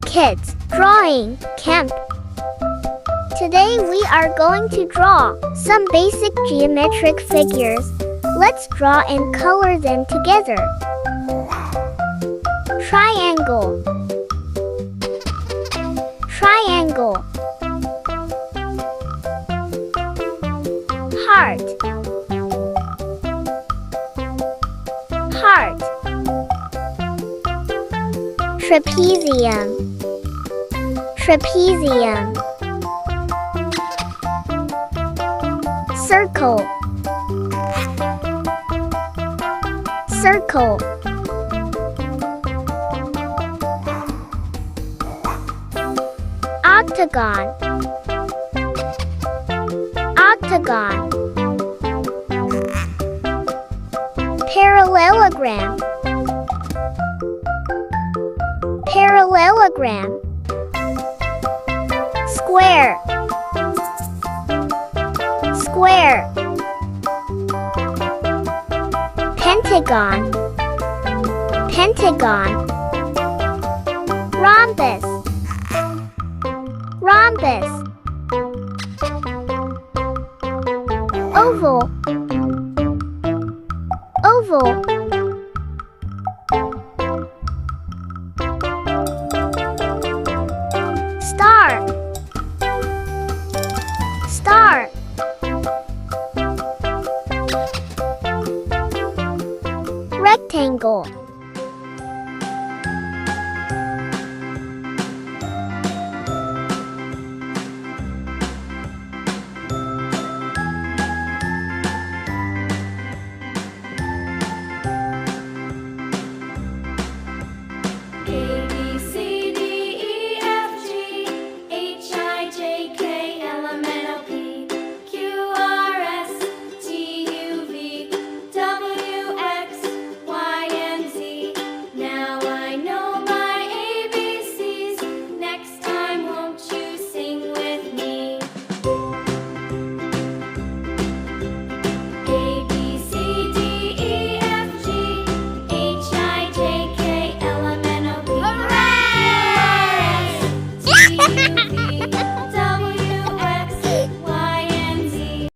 Kids, drawing, camp. Today we are going to draw some basic geometric figures. Let's draw and color them together. Triangle, triangle. Heart, heart. Trapezium, trapezium. Circle, circle. Octagon, octagon. Parallelogram, parallelogram. Square, square. Pentagon, pentagon. Rhombus, rhombus.